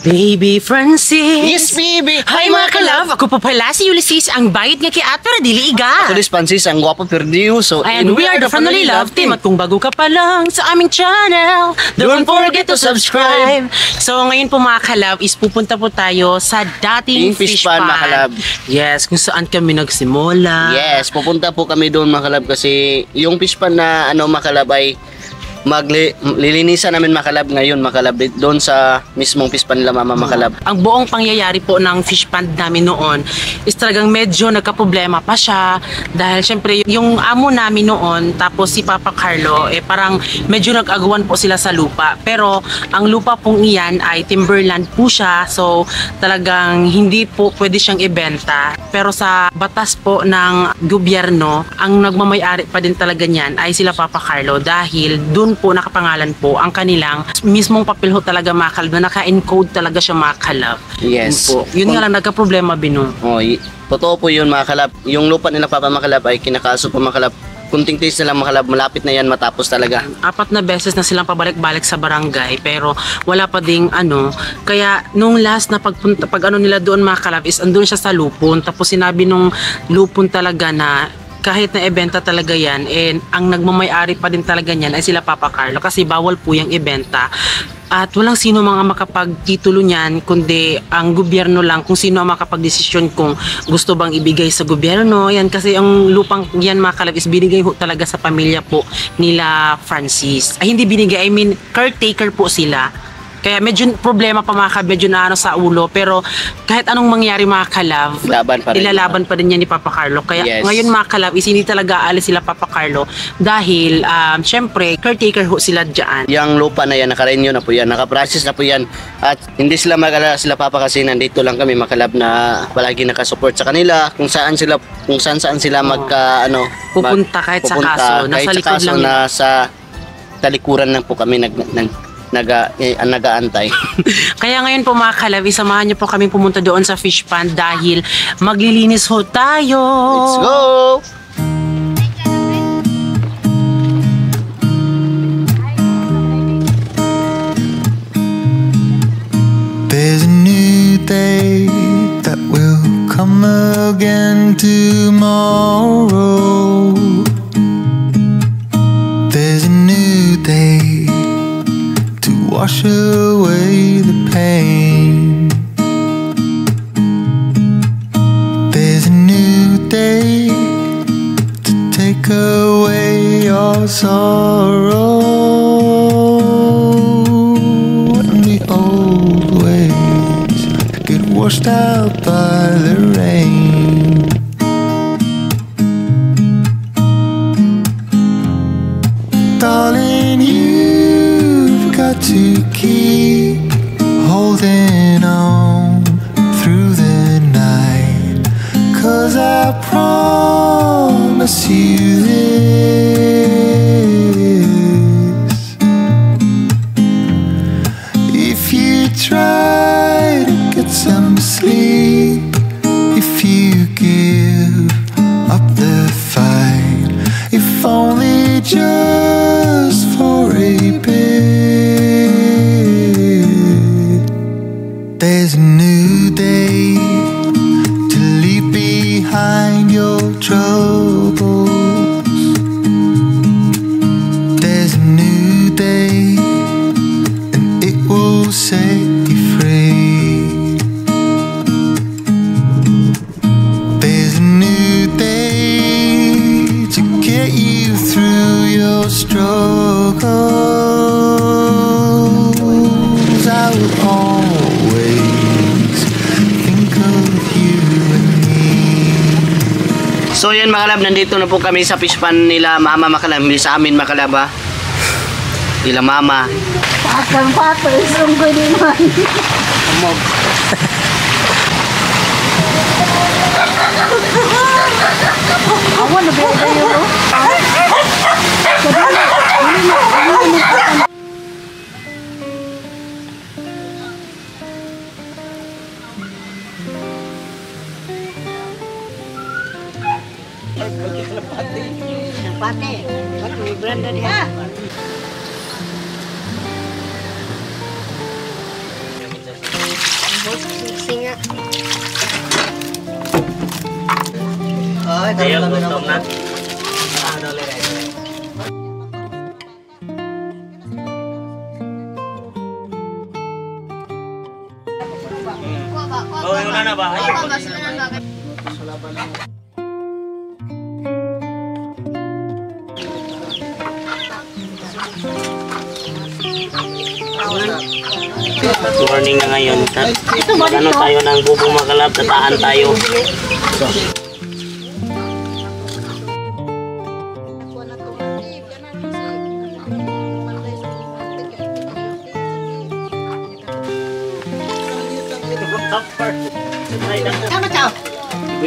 Baby Francis. Yes, baby. Hi mga ka-love. Ako po pala si Ulysses, ang bayit nga kay at pero dili iga. Ako is Francis, ang gwapo perdiyo. So, And we are the Family Love Team. At kung bago ka pa lang sa aming channel, don't forget to subscribe. So ngayon po mga ka-love is pupunta po tayo sa dating fish pan. Mga ka-love. Yes, kung saan kami nagsimula. Yes, pupunta po kami doon mga ka-love kasi yung fish pan na mga ka-love ay lilinisan namin mga ka-love ngayon mga ka-love doon sa mismong fish pan nila mama mga ka-love. Ang buong pangyayari po ng fish pond namin noon is talagang medyo nagka-problema pa siya dahil syempre yung amo namin noon tapos si Papa Carlo parang medyo nag-aguan po sila sa lupa, pero ang lupa pong iyan ay timberland po siya, so talagang hindi po pwede siyang ibenta, pero sa batas po ng gobyerno ang nagmamay-ari pa din talaga niyan ay sila Papa Carlo dahil doon po nakapangalan po ang kanilang mismong papel ho talaga mga ka-love na naka-encode talaga siya mga ka-love. Yes. Yun nga lang nagka-problema Bino. Totoo po yun mga ka-love. Yung lupa nila Papa mga ka-love ay kinakaso po mga ka-love. Kunting taste na lang mga ka-love, malapit na yan matapos talaga. 4 na beses na silang pabalik-balik sa barangay pero wala pa ding kaya nung last na pagpunta nila doon mga ka-love is andun siya sa lupon, tapos sinabi nung lupon talaga na kahit na ibenta talaga yan, ang nagmamay-ari pa din talaga yan ay sila Papa Carlo kasi bawal po yung ibenta. At walang sino mga makapagtitulo niyan kundi ang gobyerno lang kung sino ang makapagdesisyon kung gusto bang ibigay sa gobyerno. Yan kasi ang lupang yan mga ka-love is binigay ho talaga sa pamilya po nila Francis. Ay hindi binigay, I mean caretaker po sila. Kaya medyo problema pa mga ka-love, medyo na sa ulo, pero kahit anong mangyari mga ka-love, ilalaban pa din yan ni Papa Carlo. Kaya ngayon mga ka-love is hindi talaga aalis sila Papa Carlo dahil syempre caretaker ho sila dyan. Yung lupa na yan, nakarenyo na po yan, nakaprocess na po yan, at hindi sila mag-alala sila Papa kasi nandito lang kami mga ka-love na palagi nakasupport sa kanila kung saan sila pupunta kahit sa kaso, nasa likod lang nasa talikuran lang po kami nag-aantay. Kaya ngayon po mga ka-love, samahan niyo po kami pumunta doon sa fish pond dahil maglilinis ho tayo. Let's go! There's a new day that will come again tomorrow. There's a new day wash away the pain. There's a new day to take away your sorrow, and the old ways get washed out by the rain. Darling, to keep holding on through the night, 'cause I promise you this: if you try to get some sleep, if you give up the fight, if only just for a bit, there's a new day to leave behind your troubles. There's a new day and it will set you free. There's a new day to get you through your struggles. I will always think of you and me. So yan mga kalab, nandito na po kami sa fish pan nila mama mga kalab, sa amin mga kalab ha. Nila mama. Patang pato, isang ko din man. Amog. Awan na ba yun? Pati, may branda niya. Singa. Ayaw, gutom na. Oh, yung na ba? Morning na ngayon. Ano tayo ng bubong makalab, tataan tayo.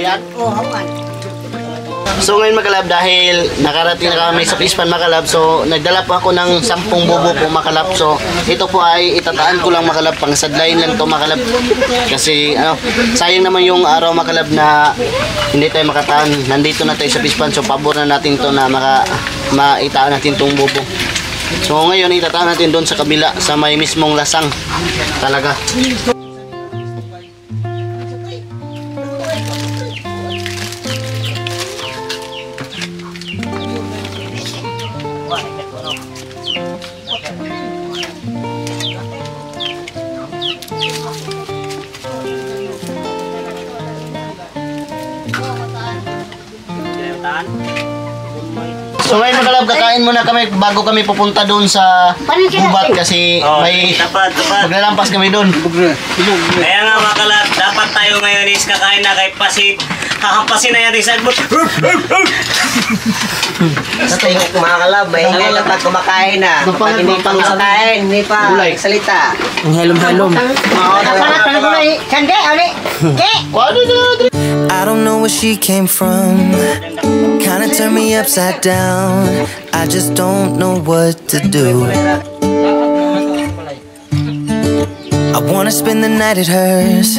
Ano ka? So ngayon makalab, dahil nakarating na kami sa Pispan makalab, so nagdala po ako ng 10 bubo po makalab. So ito po ay itataan ko lang makalab, pang sadlayin lang to makalab. Kasi sayang naman yung araw makalab na hindi tayo makataan. Nandito na tayo sa Pispan, so pabor na natin to na maitaan natin tong bubo. So ngayon itataan natin doon sa kabila, sa may mismong lasang talaga. So ngayon makalab, kakain muna kami bago kami pupunta doon sa gubat kasi may maglalampas kami doon. Kaya nga mga kalab, dapat tayo ngayon is kakain na kay Pasit. Hahampasin na yan sa agbot. Sa tayo mga kalab, may ingay lang pag kumakain na. Pag hindi pa kumakain, hindi pa salita. Ang helom-helom. I don't know where she came from. Kinda turned me upside down. I just don't know what to do. I wanna spend the night at hers.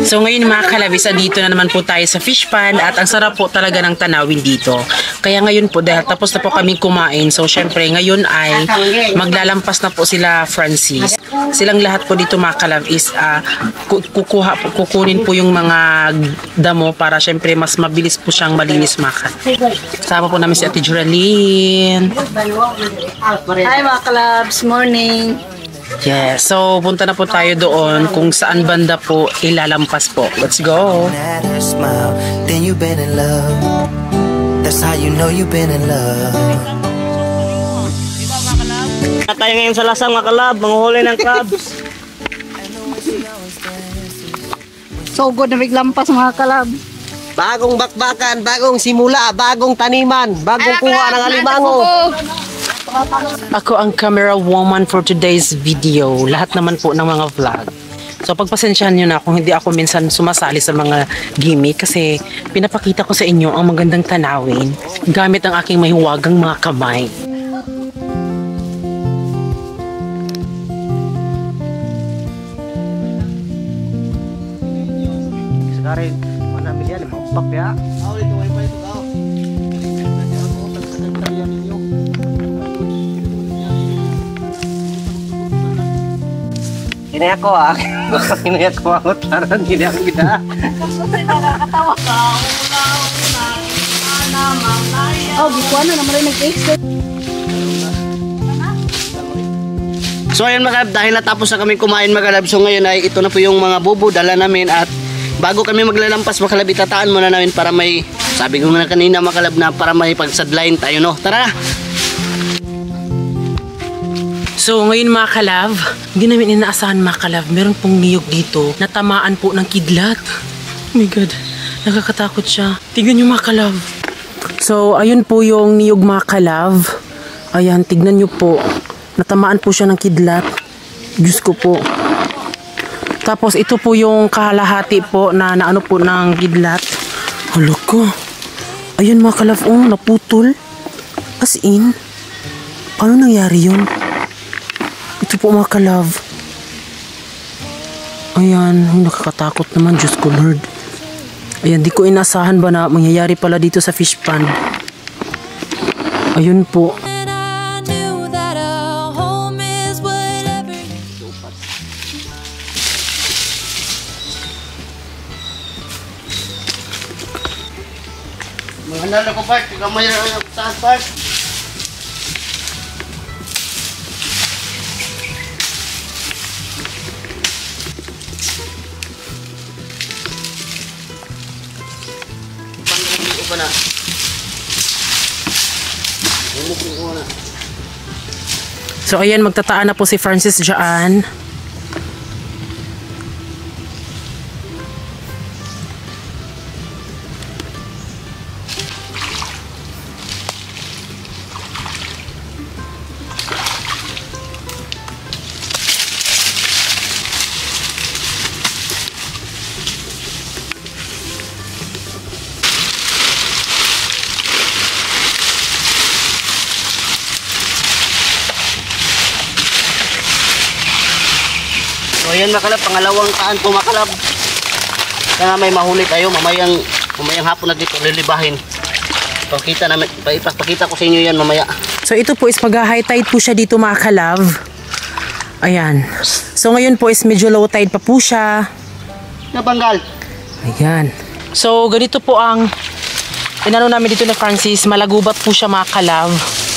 So ngayon mga kalabis, dito na naman po tayo sa fish pan at ang sarap po talaga ng tanawin dito. Kaya ngayon po, dahil tapos na po kami kumain, so syempre ngayon ay maglalampas na po sila Francis. Silang lahat po dito mga kalabis, kukunin po yung mga damo para syempre mas mabilis po siyang malinis makan. Sama po namin si Ate Juraline. Hi mga kalabs, morning. Yes, so punta na po tayo doon kung saan banda po ilalampas po. Let's go! At her smile, then you've been in love. That's how you know you've been in love. Tayo ngayon sa lasang mga kalab, manguhuli ng crabs. So good na biglampas mga kalab. Bagong bakbakan, bagong simula, bagong taniman, bagong kuha ng alimango. Ako ang camera woman for today's video. Lahat naman po ng mga vlog. So pagpasensyahan nyo na kung hindi ako minsan sumasali sa mga gimmick kasi pinapakita ko sa inyo ang magandang tanawin gamit ang aking mahiwagang mga kamay. Sekarang mana miliar mampak ya. Ini ako ini ako ang taran hindi ako kita. Oh, bikuan na naman rin nag-exit. So ayun mga kalab, dahil natapos na kami kumain mga kalab, so ngayon ay ito na po yung mga bubo dala namin at bago kami maglalampas mga kalab, itataan muna namin para may, sabi ko na kanina mga kalab, na para may pagsadline tayo, no? Tara na! So ngayon mga kalab, hindi namin inaasahan mga kalab, meron pong niyog dito, natamaan po ng kidlat. Oh my God, nakakatakot siya. Tignan nyo mga kalab. So ayun po yung niyog mga kalab. Ayan, tignan nyo po. Natamaan po siya ng kidlat. Diyos ko po. Tapos ito po yung kalahati po na naano po ng kidlat. Hala ko. Ayan mga kalab, oh, naputol. As in, paano nangyari yun? Ito po mga kalab. Ayan, nakakatakot naman, Diyos ko Lord. Ayan, di ko inasahan ba na mangyayari pala dito sa fish pond. Ayun po. Handa na ko, Bart. Ikaw may saan, Bart? Panggalin ko pa na. Bumukin ko na. So ayan, magtataan na po si Francis dyan. So ayan makalab, pangalawang taan po makalab. Kaya may mahuli tayo, mamayang hapon na dito lilibahin. Pakita namin, ipapakita ko sa inyo yan mamaya. So ito po is mag-high tide po siya dito mga kalab. Ayan. So ngayon po is medyo low tide pa po siya. Nabanggal. Ayan. So ganito po ang inano namin dito na Francis. Malagubat po siya mga kalab.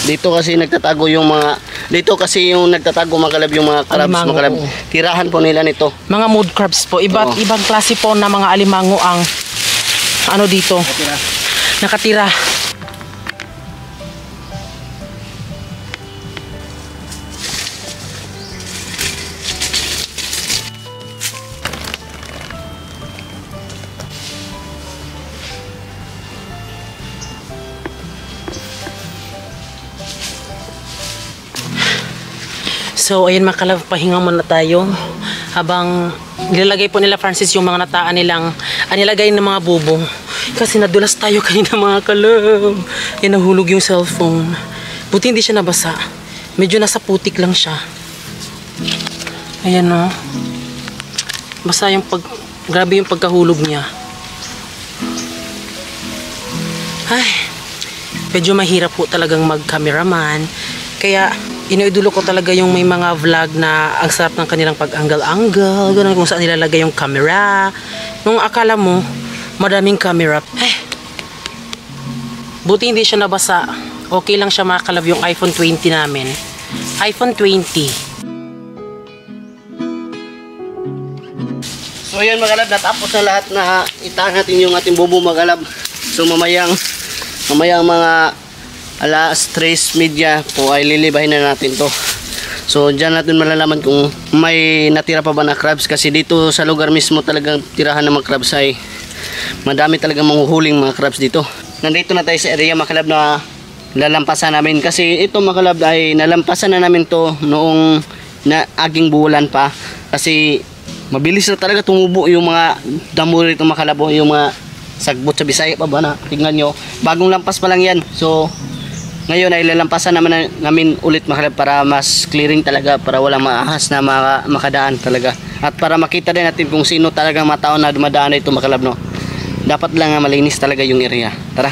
Dito kasi nagtatago yung makalab yung mga crabs, Alimango, makalab. oo. Tirahan po nila nito. Mga mood crabs po. Oo. Ibang klase po na mga alimango ang ano dito. Nakatira. So, ayun mga kalab, pahinga muna tayo habang nilalagay po nila Francis yung mga nataan nilang nilagay ng mga bubong. Kasi nadulas tayo kanina mga kalab. Yan, nahulog yung cellphone. Buti hindi siya nabasa. Medyo nasa putik lang siya. Ayan o. Basta yung grabe yung pagkahulog niya. Ay, medyo mahirap po talagang mag-cameraman. Kaya, iniidulo ko talaga yung may mga vlog na ang sarap ng kanilang pag-anggal-anggal, ganun kung saan nilalagay yung camera. Nung akala mo, madaming camera. Buti hindi siya nabasa. Okay lang siya mga kalab yung iPhone 20 namin. iPhone 20. So ayan mga kalab, natapos na lahat na itahan natin yung ating bubo mga kalab. So mamayang mga alas 3:30 po ay lilibahin na natin to. So dyan natin malalaman kung may natira pa ba na crabs, kasi dito sa lugar mismo talagang tirahan ng mga crabs ay madami talagang manghuhuling mga crabs dito. Nandito na tayo sa area mga kalab na lalampasan namin, kasi ito mga kalab ay nalampasan na namin to noong aging bulan pa, kasi mabilis na talaga tumubo yung mga damo rito mga kalab, yung mga sagbot sa Bisaya pa ba na, tingnan nyo, bagong lampas pa lang yan. So ngayon ay lalampasan namin ulit mga kalab para mas clearing talaga, para walang maahas na makadaan talaga, at para makita din natin kung sino talagang mga tao na dumadaan dito mga kalab, no? Dapat lang malinis talaga yung area. Tara.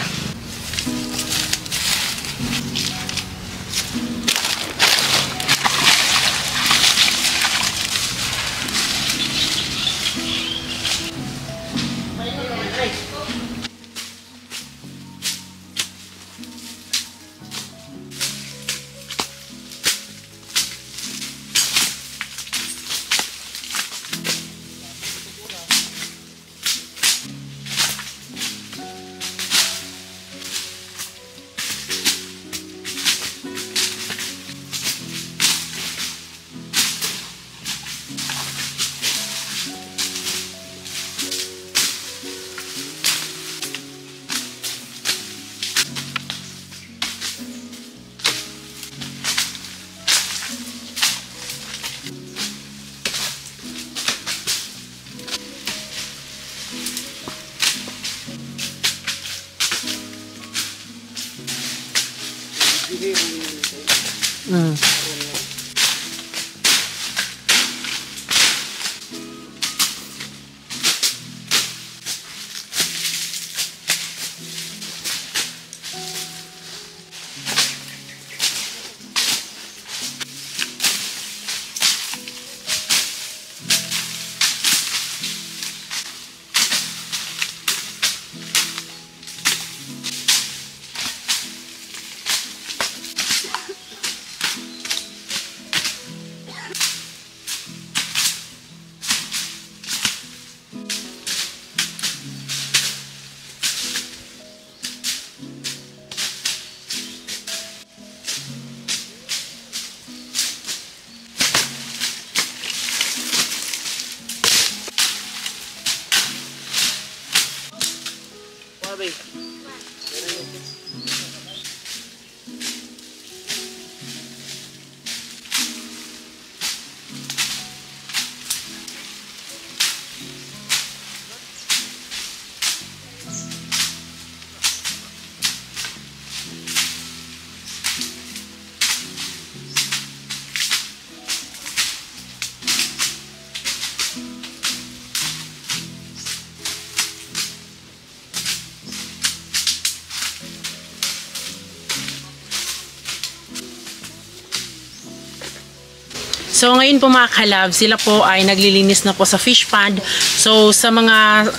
So ngayon po mga kalab, sila po ay naglilinis na po sa fish pond. So sa mga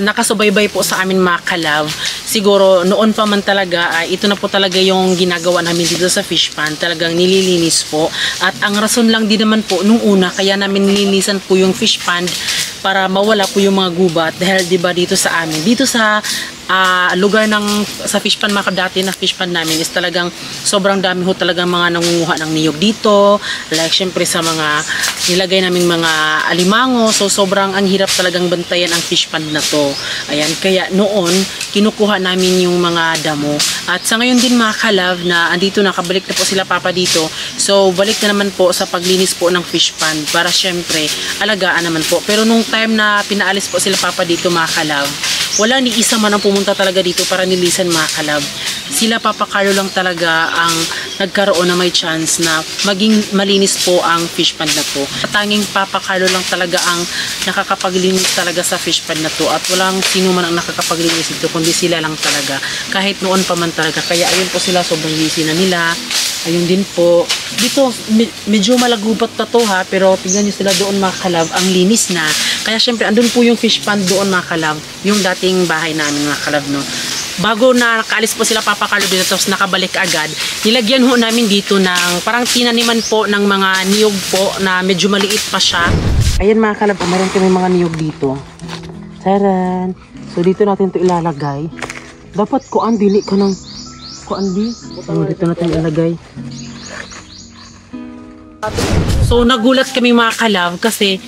nakasubaybay po sa amin mga kalab, siguro noon pa man talaga, ito na po talaga yung ginagawa namin dito sa fish pond. Talagang nililinis po. At ang rason lang din naman po, nung una, kaya namin nilinisan po yung fish pond para mawala po yung mga gubat. Dahil diba dito sa amin, dito sa lugar sa fish pond dati na fish pond namin is talagang sobrang dami ho talagang mga nangunguha ng niyog dito, like syempre sa mga nilagay naming mga alimango, so sobrang ang hirap talagang bantayan ang fish pond na to. Ayan, kaya noon kinukuha namin yung mga damo. At sa ngayon din mga kalab na andito nakabalik na po sila papa dito, so balik na naman po sa paglinis po ng fish pond para syempre alagaan naman po. Pero nung time na pinaalis po sila papa dito mga kalab, wala ni isa man ang pumunta talaga dito para nilisan mga kalab. Sila Papa Carlo lang talaga ang nagkaroon na may chance na maging malinis po ang fish pond na to. Tanging Papa Carlo lang talaga ang nakakapaglinis talaga sa fish pond na to at walang sino man ang nakakapaglinis dito kundi sila lang talaga. Kahit noon pa man talaga. Kaya ayun po sila, sobrang busy na nila. Ayun din po. Dito, medyo malagubat na to ha, pero tingnan nyo sila doon mga kalab, ang linis na. Kaya syempre, andun po yung fish pond doon mga kalab, yung dating bahay namin mga kalab, no. Bago na nakaalis po sila Papa Carlo dito, tapos nakabalik agad, nilagyan ho namin dito ng parang tinaniman po ng mga niyog po na medyo maliit pa siya. Ayan mga kalab, meron kami mga niyog dito. Taran! So dito natin to ilalagay. Dapat kuan, dili ka ng kuan di. So dito natin ilagay. So nagulat kami mga kalab kasi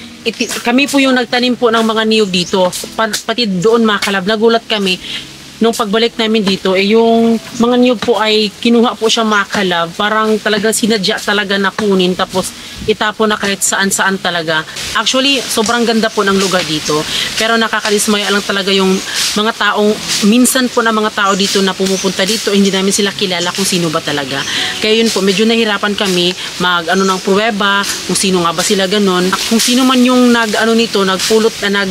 kami po yung nagtanim po ng mga niyog dito. Pati doon mga kalab, nagulat kami. Nung pagbalik namin dito, yung mga niyog po ay kinuha po siya mga kalab. Parang talagang sinadya talaga na kunin tapos itapon na kahit saan-saan talaga. Actually, sobrang ganda po ng lugar dito. Pero nakakadismaya lang talaga yung mga taong, minsan po na mga tao dito na pumupunta dito, hindi namin sila kilala kung sino ba talaga. Kaya yun po, medyo nahirapan kami mag-ano ng pruweba, kung sino nga ba sila ganon. Kung sino man yung nagpulot na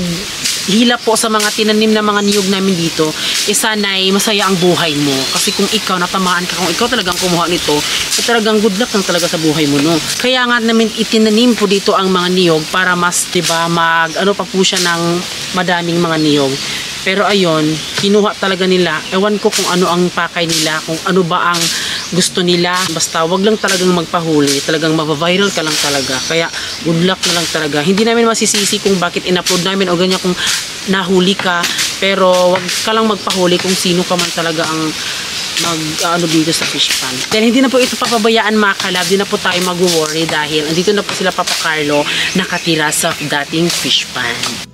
hila po sa mga tinanim na mga niyog namin dito, sana'y masaya ang buhay mo. Kasi kung ikaw natamaan ka, kung ikaw talagang kumuha nito, talagang good luck lang talaga sa buhay mo, no? Kaya nga namin itinanim po dito ang mga niyog para mas, diba, ano pa po siya ng madaming mga niyog. Pero ayun, kinuha talaga nila. Ewan ko kung ano ang pakay nila, kung ano ba ang gusto nila. Basta wag lang talagang magpahuli. Talagang mag-viral ka lang talaga. Kaya good luck na lang talaga. Hindi namin masisisi kung bakit in-upload namin o ganyan kung nahuli ka. Pero wag ka lang magpahuli kung sino ka man talaga ang mag-ano dito sa fish pond. Dahil hindi na po ito papabayaan mga kalab, di na po tayo mag-worry dahil andito na po sila Papa Carlo nakatira sa dating fish pond.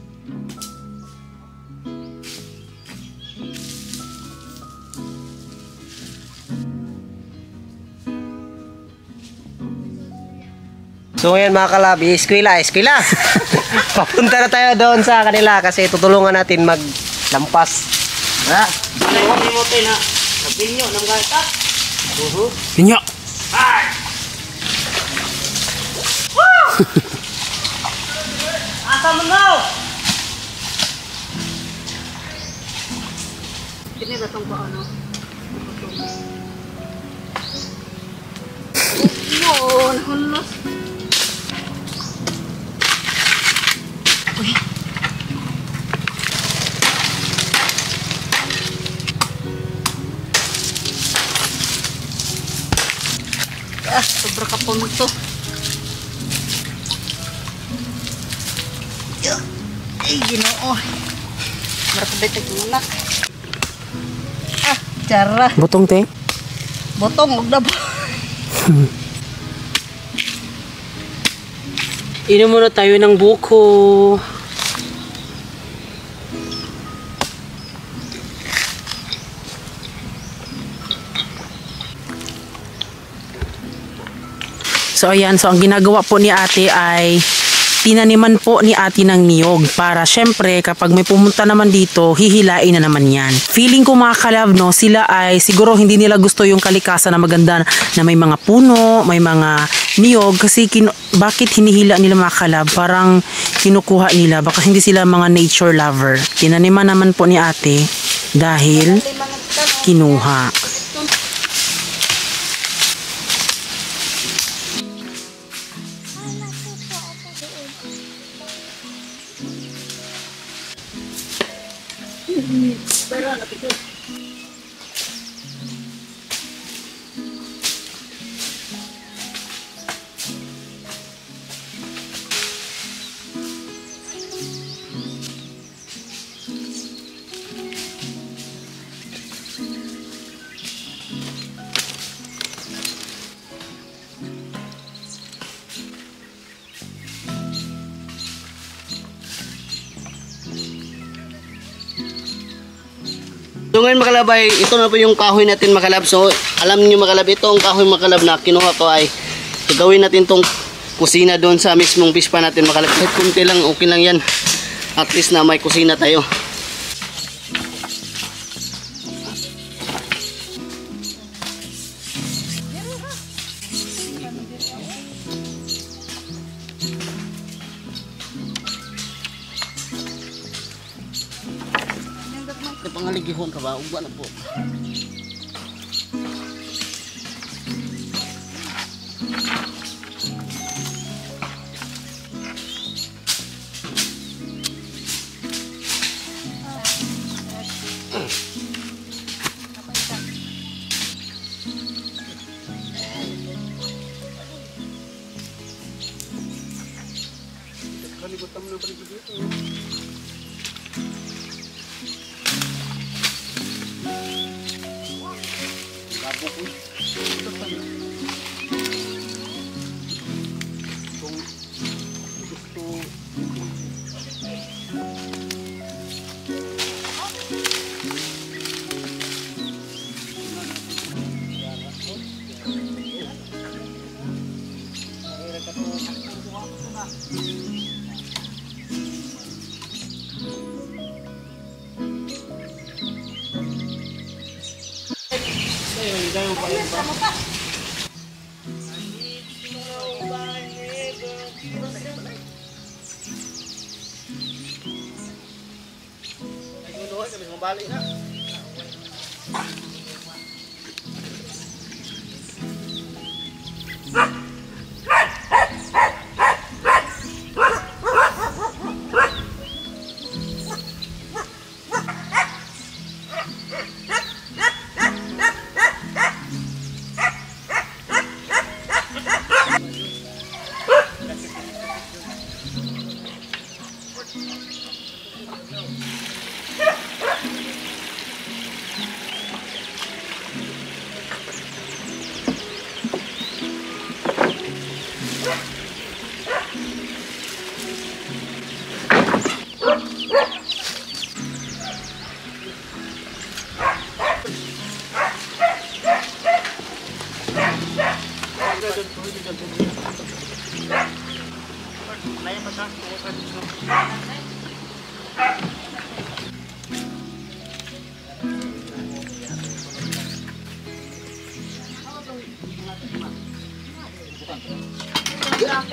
So ngayon mga kalabi, eskwela. Papunta na tayo doon sa kanila kasi tutulungan natin maglampas. Ha? Ninyo! Asa mo no? Piniratong ba ano? Yun, hulos. Sobra ka po to. Ay, ginoo. Marapabay tagulak. Cara. Botong te? Botong, huwag na ba? Inom muna tayo ng buko. So ayan, so ang ginagawa po ni ate ay tinaniman po ni ate ng niyog para syempre kapag may pumunta naman dito, hihilain na naman yan. Feeling ko mga kalab, no, sila ay siguro hindi nila gusto yung kalikasan na maganda na may mga puno, may mga niyog kasi bakit hinihila nila mga kalab? Parang kinukuha nila, baka hindi sila mga nature lover. Tinaniman naman po ni ate dahil kinuha. So ngayon makalab ay ito na po yung kahoy natin makalab. So alam niyo makalab, ito ang kahoy makalab na kinuha ko ay gagawin natin tong kusina doon sa mismong pispa natin makalab. Kahit kunti lang, okay lang yan. At least na may kusina tayo. Pangaligihon ka ba? Ugwa na po. Balik na.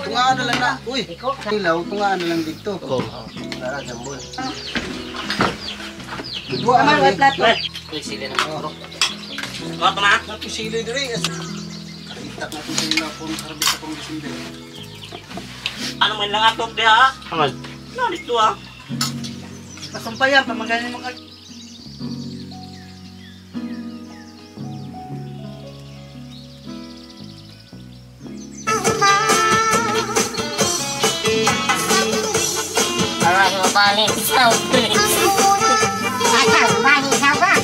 Tungaan na lang na. Uy, ilaw, tungaan na lang dito. Oo. Para jambon. Dua Amal, na. plato. Sili na mo. Mga tama. Nato sili diri. Kalitak natin sa ila pong harbi sa pong December. Ano man lang atop di ha? Amal. Nalit to ha. Pasumpayan, pamagaling mga... Balik sao tulis. Akal balik apa?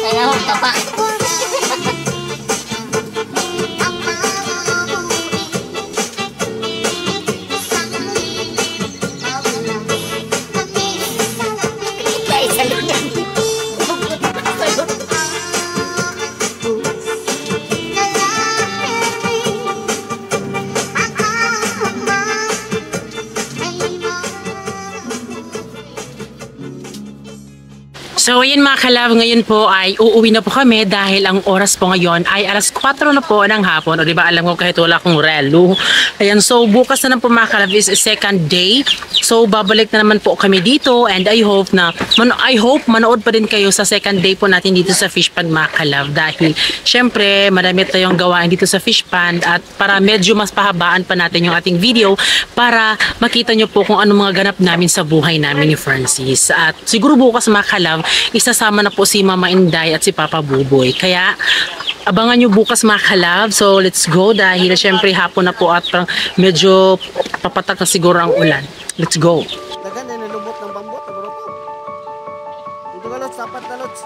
Saya mau pak. So ayun mga kalab, ngayon po ay uuwi na po kami dahil ang oras po ngayon ay alas 4 na po ng hapon. O diba alam ko kahit wala akong relo. Ayan, so bukas na po mga kalab is second day. So babalik na naman po kami dito and I hope manood pa din kayo sa second day po natin dito sa fish pond mga kalab. Dahil syempre marami tayong gawain dito sa fish pond at para medyo mas pahabaan pa natin yung ating video para makita nyo po kung ano mga ganap namin sa buhay namin ni Francis. At siguro bukas mga kalab, isasama na po si Mama Inday at si Papa Buboy. Kaya abangan nyo bukas mga kalab. So let's go dahil syempre hapon na po at medyo papatak na siguro ang ulan. Let's go. Dagan na nalubot ng bambot. Dito ka lots, dapat na lots.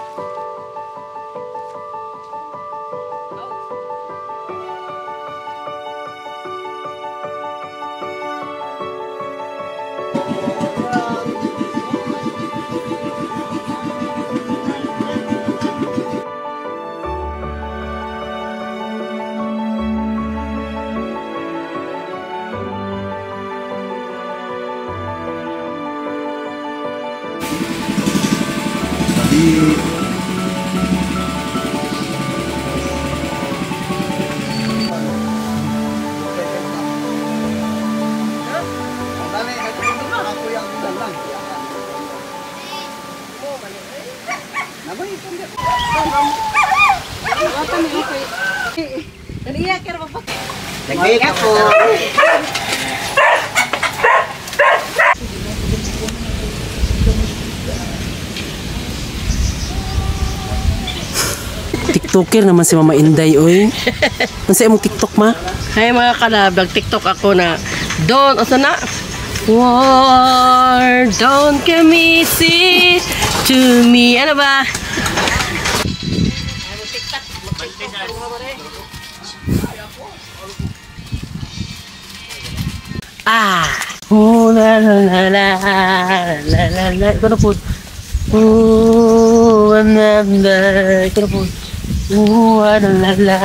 Nag-make up po. TikToker naman si Mama Inday, oy. Ano sa imong TikTok, ma? Hay mga kalab, nag-tiktok ako na don't, asa na? War, don't come easy to me. Ano ba? Oh, la la la la la la la. Ito na po. Oh, la la. Ito na po. Oh, la la la.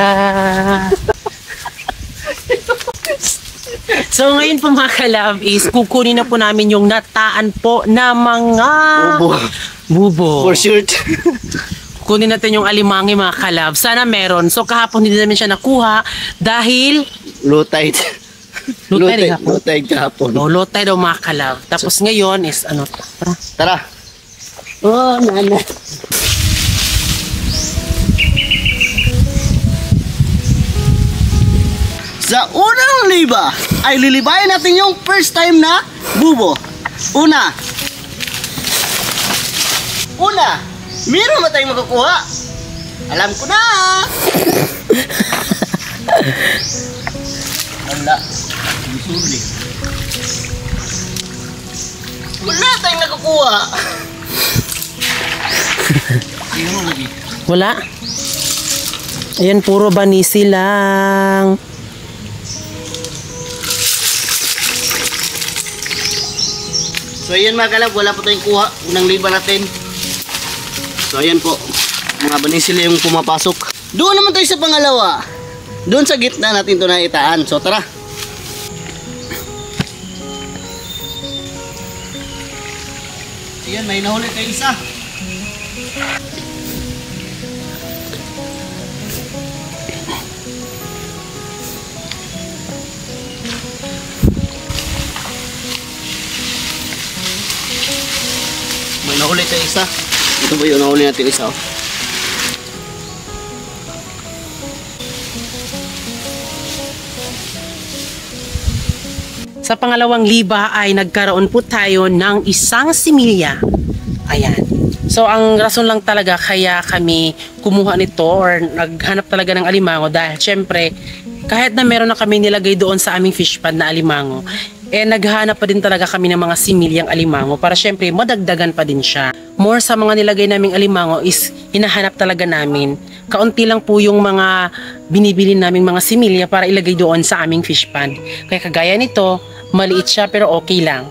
So ngayon po mga kalab is kukunin na po namin yung nataan po na mga bubo. For sure. Kunin natin yung alimangi mga kalab. Sana meron. So kahapon hindi namin siya nakuha dahil Low tide. Low tide kahapon. Low tide kahapon. low tide daw mga kalab. Tapos ngayon is ano, tara. Tara. Oh, nana. Sa unang liba ay lilibayan natin yung first time na bubo. Una, meron ba tayong makukuha? Alam ko na! Wala. Wala tayong nakukuha. Wala. Ayan, puro banisi lang. So ayan mga kalab, wala po tayong kuha. Unang liba natin. So ayan po, mga banisila yung pumapasok. Doon naman tayo sa pangalawa. Doon sa gitna natin ito na itaan. So tara. Ayan, may nahuli tayo isa. May nahuli tayo isa. Ito ba yung nahuli natin isa? Oh? Sa pangalawang liba ay nagkaroon po tayo ng isang similya. Ayan. So ang rason lang talaga kaya kami kumuha nito or naghanap talaga ng alimango dahil syempre kahit na meron na kami nilagay doon sa aming fish pond na alimango, naghahanap pa din talaga kami ng mga similyang alimango para syempre madagdagan pa din siya. More sa mga nilagay naming alimango is hinahanap talaga namin. Kaunti lang po yung mga binibili naming mga similya para ilagay doon sa aming fish pond. Kaya kagaya nito, maliit siya pero okay lang.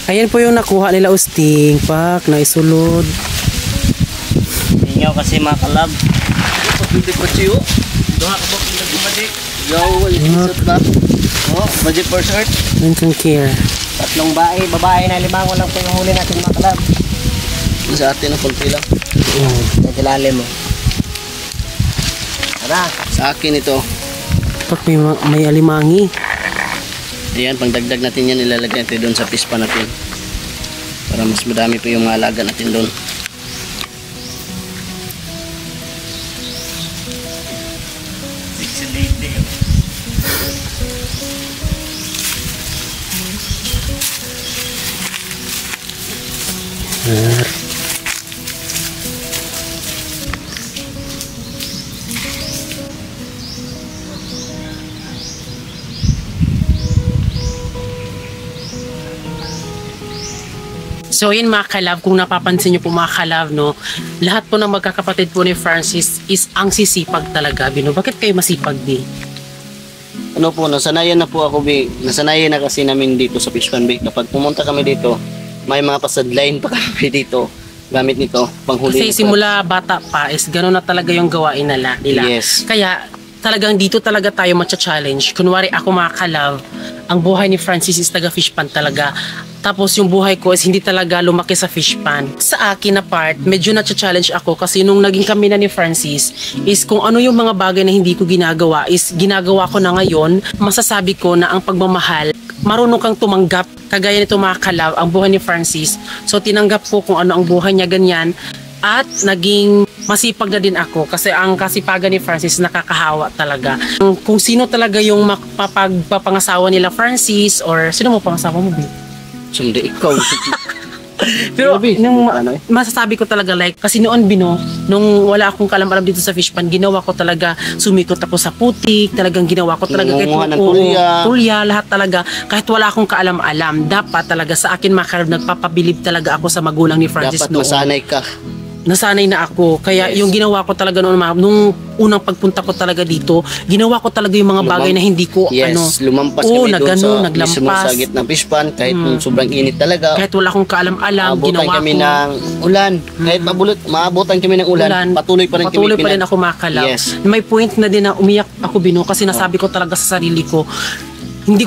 Ayan po yung nakuha nila usting. Pak, na isulod. Ingaw kasi mga kalab. Hindi pa chiyo. Doha ka ba pinag-umadik? Yo, isot ba? Oh, budget for short. Mental care. Tatlong babae na limango lang po yung huli natin mga kalab. Sa atin ang kulpi lang. Sa ilalim mo. Tara. Sa akin ito. Pak, may alimangi. Ayan, pangdagdag natin yan, ilalagay natin doon sa pispa natin. Para mas madami po yung mga alaga natin doon. So yun mga kalab, kung napapansin nyo po mga kalab, no, lahat po ng magkakapatid po ni Francis is ang sisipag talaga. Bino, bakit kayo masipag di? Ano po, nasanayan na po ako, Bi. Nasanayan na kasi namin dito sa Fish Pan, Bi. Kapag pumunta kami dito, may mga pasadline pa kami dito. Gamit nito, panghuli. Kasi simula bata pa is gano'n na talaga yung gawain nila. Yes. Kaya talagang dito talaga tayo matcha-challenge. Kunwari ako mga kalab, ang buhay ni Francis is taga fish pan talaga. Tapos yung buhay ko is hindi talaga lumaki sa fish pan. Sa akin na part, medyo na-challenge ako kasi nung naging kami na ni Francis is kung ano yung mga bagay na hindi ko ginagawa is ginagawa ko na ngayon. Masasabi ko na ang pagmamahal, marunong kang tumanggap. Kagaya nito mga kalab, ang buhay ni Francis. So tinanggap ko kung ano ang buhay niya ganyan. At naging masipag na din ako kasi ang kasipagan ni Francis nakakahawa talaga. Kung sino talaga yung mapapagpapangasawa nila Francis or sino mo pangasawa mo, Bi? Sundi ikaw. Pero Grabe. nung Ano eh? masasabi ko talaga like kasi noon Bino, nung wala akong kalam-alam dito sa fish pan, ginawa ko talaga, sumikot ako sa putik, talagang ginawa ko talaga Nangunguha ng oo, tulya. tulya, lahat talaga. Kahit wala akong kaalam-alam, dapat talaga sa akin makarab nagpapabilib talaga ako sa magulang ni Francis Dapat noon. masanay ka. Nasanay na ako. Kaya Yes. yung ginawa ko talaga noon, nung unang pagpunta ko talaga dito, ginawa ko talaga yung mga bagay na hindi ko, Yes, lumampas oo, kami doon sa naglampas. mismo sa gitna ng fish pan kahit sobrang init talaga. Kahit wala akong kaalam-alam, Maabutan ginawa kami ko. ng ulan. Kahit maabutan kami ng ulan, patuloy pa rin patuloy kami pa rin ako makalaw. Yes. May point na din na umiyak ako Bino kasi nasabi ko talaga sa sarili ko, hindi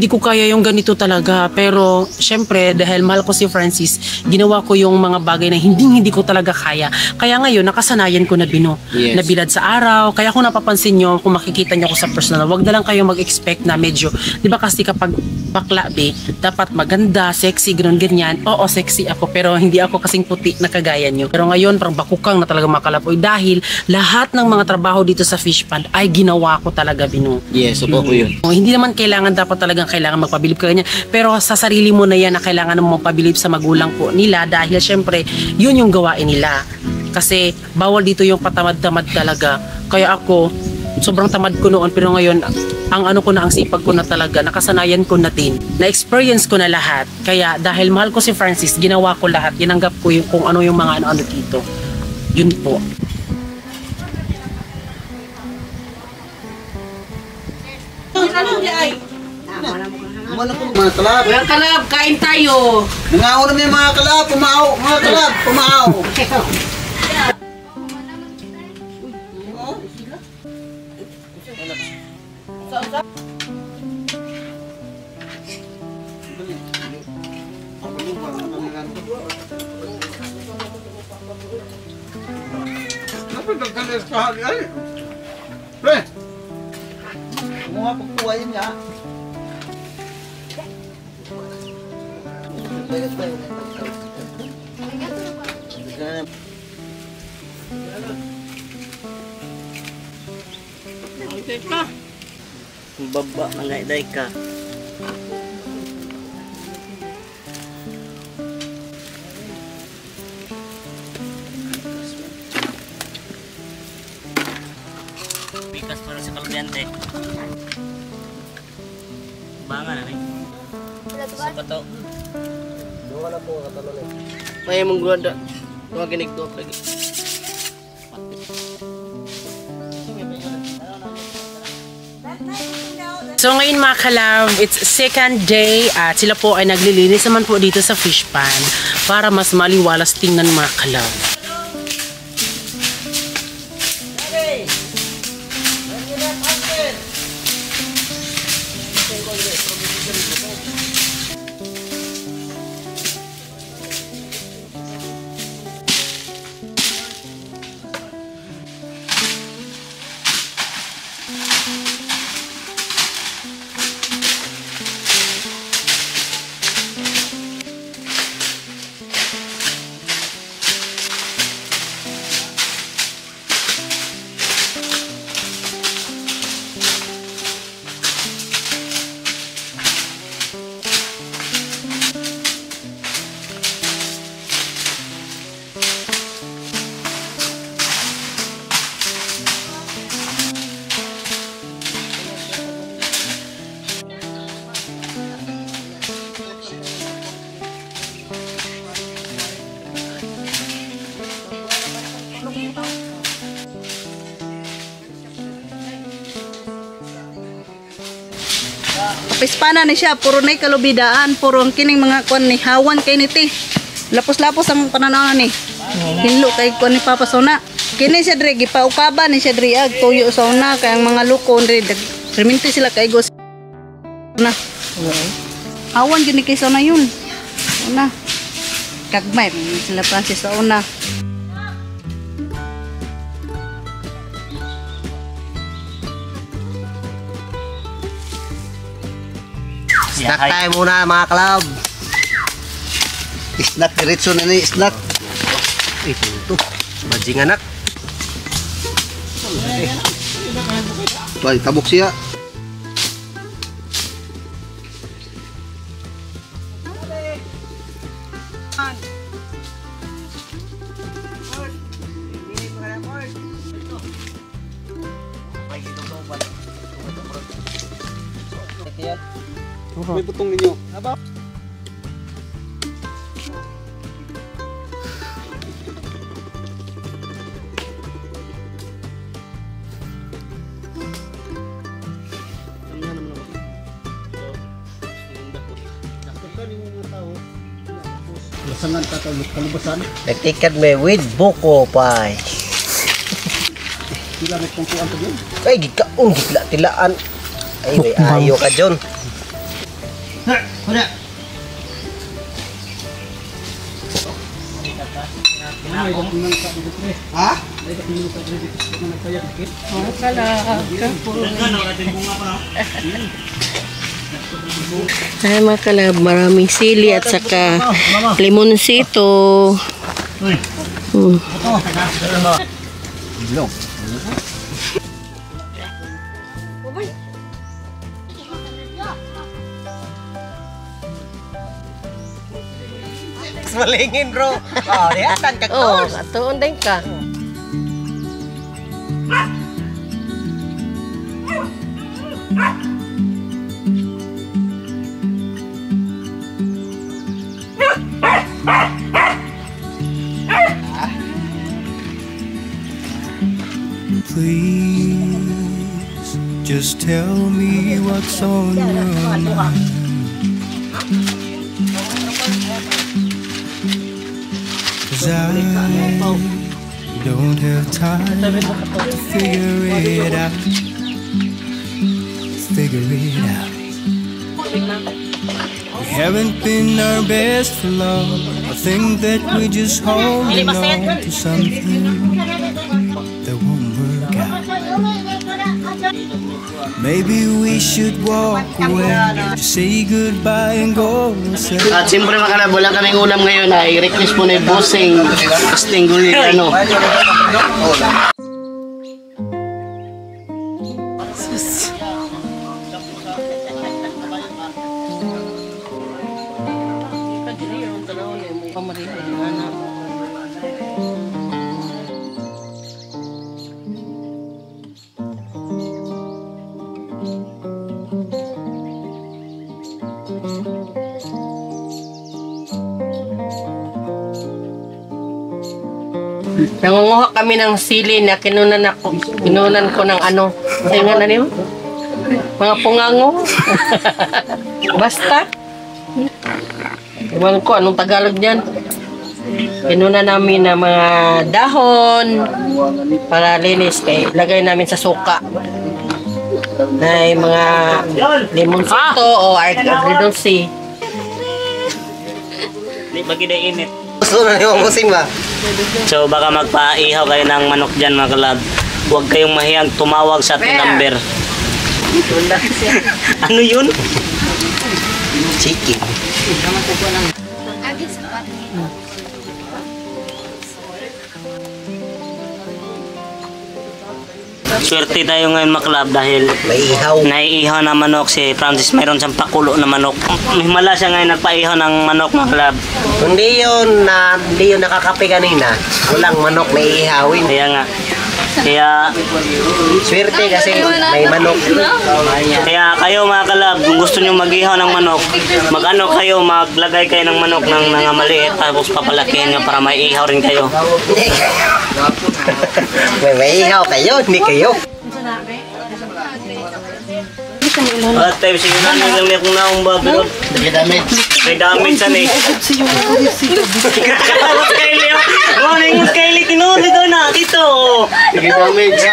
ko kaya yung ganito talaga, pero syempre dahil mahal ko si Francis, ginawa ko yung mga bagay na hindi ko talaga kaya. Kaya ngayon nakasanayan ko na Bino. Yes. Nabilad sa araw. Kaya kung napapansin nyo, kung makikita nyo ko sa personal, wag na lang kayo mag-expect na medyo, di ba kasi kapag bakla be, dapat maganda, sexy, ganyan. Oo, sexy ako, pero hindi ako kasing puti na kagaya nyo. Pero ngayon parang bakukang na talaga makalapoy dahil lahat ng mga trabaho dito sa fish pond ay ginawa ko talaga Bino. Yes, opo ko yun. Hindi naman dapat talagang kailangan magpabilib ka ganyan. Pero sa sarili mo na yan na kailangan mo magpabilib sa magulang po nila dahil syempre yun yung gawain nila. Kasi bawal dito yung patamad-tamad talaga. Kaya ako, sobrang tamad ko noon pero ngayon, ang sipag ko na talaga, nakasanayan ko na din. Na-experience ko na lahat. Kaya dahil mahal ko si Francis, ginawa ko lahat. Tinanggap ko yung kung ano yung mga ano dito. Yun po. Mga kalab. Mga kalab, kain tayo. Nangaw na may mga kalab. Pumaaw. Mga kalab. Pumaaw. Pre, kumuha pagkuha yun niya. Baba, manay ka. Bikas para sa kalbyante. Bangan na rin. Sa bato. May mong gulanda. Mga ginigdok lagi. So So ngayon mga kalab, it's second day at sila po ay naglilinis naman po dito sa fish pan para mas maliwalas tingnan mga kalab. Pispana ni siya, puro na kalubidaan, puro ang kining mga kuan ni hawan kay niti. Lapos-lapos ang pananaw ni. Hinlo kay kuan ni Papa Sona. Kini siya dre gipaukaba ni siya dre ag tuyo sa una kay ang mga luko dre reminti sila kay gos na. Hawan gyud ni kay sa una yun. Una. Kagmay sila Francis sa una. Snack tayo muna mga kalab. Snack, diretso na ni snack. Ito. Bajing anak. Tuay, tabok siya. May butong ninyo. Nagtikat may with buko pa. Ay, gikaon, gitila-tilaan. Ay, may ayo ka dyan. Ha? Ay mga kalab, maraming sili at saka limonsito. Malingin bro. Oh, dihatan ka Oh, atuon din ka. Please, just tell me what's on your mind. Cause I don't have time to figure it out. Figure it out. We haven't been our best for long. I think that we just holding on to something that won't work out. Maybe we should walk away, just say goodbye and go. At siyempre mga kalab, wala kaming ulam ngayon ay request po na bossing casting ano. Nangunguha kami ng sili na kinunan ko ng ano. Tingnan na niyo. Mga pungango. Basta. Iwan ko, anong Tagalog niyan? Inuna namin na mga dahon para linis. Kaya lagay namin sa suka. Na yung mga limonsito o agridulce. Di ba init? Gusto na yung kusing ba? So baka magpaihaw kayo ng manok dyan mga kalab. Huwag kayong mahiyang tumawag sa ating number. Ano yun? Chicken. Swerte tayo ngayon mga kalab dahil May ihaw. naiihaw na manok si Francis. Mayroon siyang pakulo na manok. Himala siya ngayon nagpaihaw ng manok mga kalab. Hindi yun nakakape kanina. Walang manok may ihawin. Kaya nga. Kaya Swerte kasi may manok. Kaya kayo mga kalab, kung gusto nyo mag-ihaw ng manok, mag-ano kayo, maglagay kayo ng manok ng mga maliit, tapos papalakihin nyo para may ihaw rin kayo. May ihaw kayo, hindi kayo. At tayo, sige na lang niya kung naong ba, pero may damage yan eh. Tapos Kylie, morning mo Kylie, tinuli ko na, dito. Sige, damage.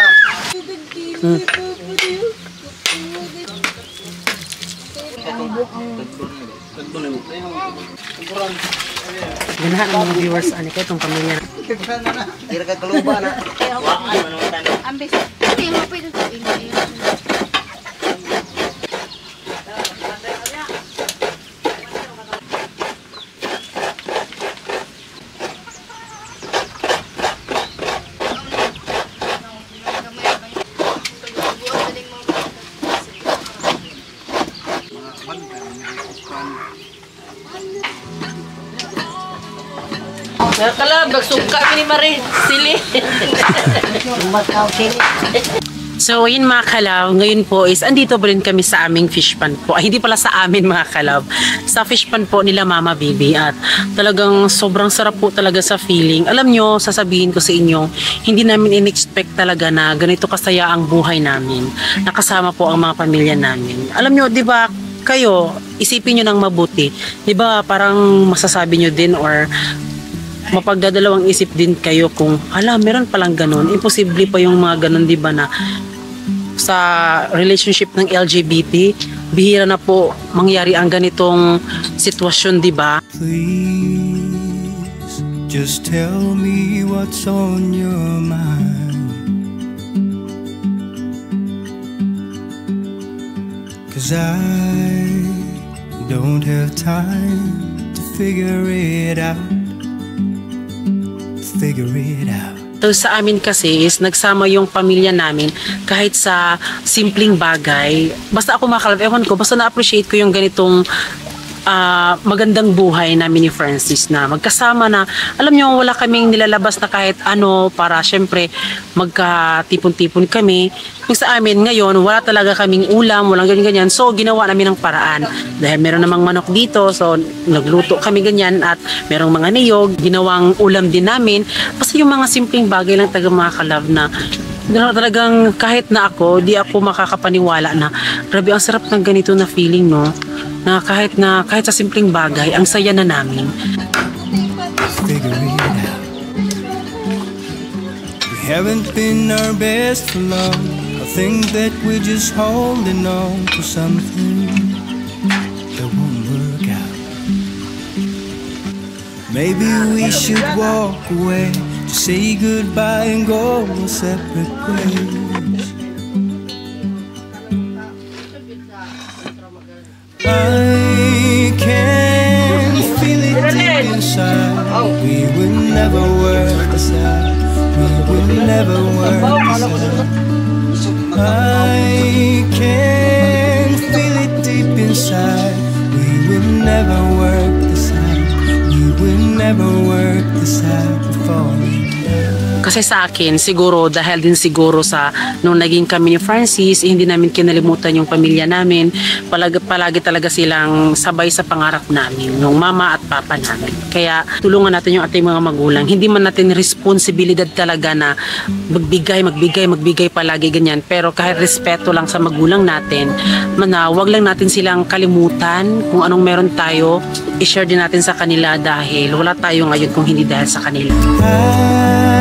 Ganahan ang mga viewers, ani kayo itong pamilya. Kira ka kaluba na. Ambis. Hindi mo pwede sabihin. Mga kalab, nagsuka ni Marie. Sili. So, yun mga kalab, ngayon po is andito pa rin kami sa aming fish pan po. Ay, hindi pala sa amin mga kalab. Sa fish pan po nila Mama Bibi at talagang sobrang sarap po talaga sa feeling. Alam nyo, sasabihin ko sa inyo, hindi namin in-expect talaga na ganito kasaya ang buhay namin. Nakasama po ang mga pamilya namin. Alam nyo, di ba, kayo, isipin nyo ng mabuti. Di ba, parang masasabi nyo din or mapagdadalawang isip din kayo kung meron palang ganun. Imposible pa yung mga ganun, di ba, na sa relationship ng LGBT, bihira na po mangyari ang ganitong sitwasyon, di ba? Please, just tell me what's on your mind. 'Cause I don't have time to figure it out. So, sa amin kasi is nagsama yung pamilya namin kahit sa simpleng bagay. Basta ako makalab, ewan ko, basta na-appreciate ko yung ganitong magandang buhay namin ni Francis na magkasama na, alam nyo, wala kaming nilalabas na kahit ano para syempre magkatipon-tipon kami. Yung sa amin ngayon, wala talaga kaming ulam, walang ganyan-ganyan. So, ginawa namin ng paraan. Dahil meron namang manok dito, so nagluto kami ganyan at merong mga niyog, ginawang ulam din namin. Basta yung mga simpleng bagay lang taga mga kalab na talagang kahit na ako, di ako makakapaniwala na grabe ang sarap ng ganito na feeling, no? Na kahit sa simpleng bagay, ang saya na namin. Figure it out. We haven't been our best for long. I think that we're just holding on to something that won't work out. Maybe we should walk away, just say goodbye and go our separate ways. I can feel it deep inside. We will never work aside. We will never work aside. I can feel it deep inside. We will never work aside. We will never work aside before we die. Kasi sa akin, siguro, dahil din siguro sa nung naging kami ni Francis, hindi namin kinalimutan yung pamilya namin. Palagi talaga silang sabay sa pangarap namin, yung mama at papa namin. Kaya tulungan natin yung ating mga magulang. Hindi man natin responsibilidad talaga na magbigay palagi ganyan. Pero kahit respeto lang sa magulang natin, wag lang natin silang kalimutan kung anong meron tayo, i-share din natin sa kanila dahil wala tayo ngayon kung hindi dahil sa kanila.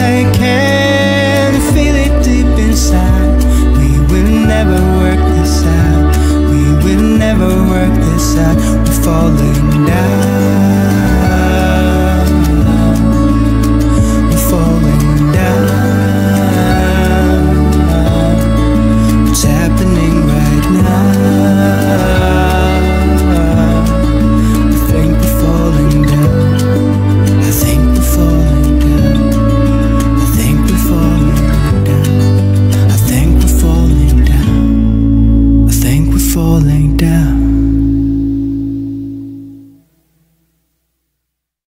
I can feel it deep inside. We will never work this out. We will never work this out. We're falling down.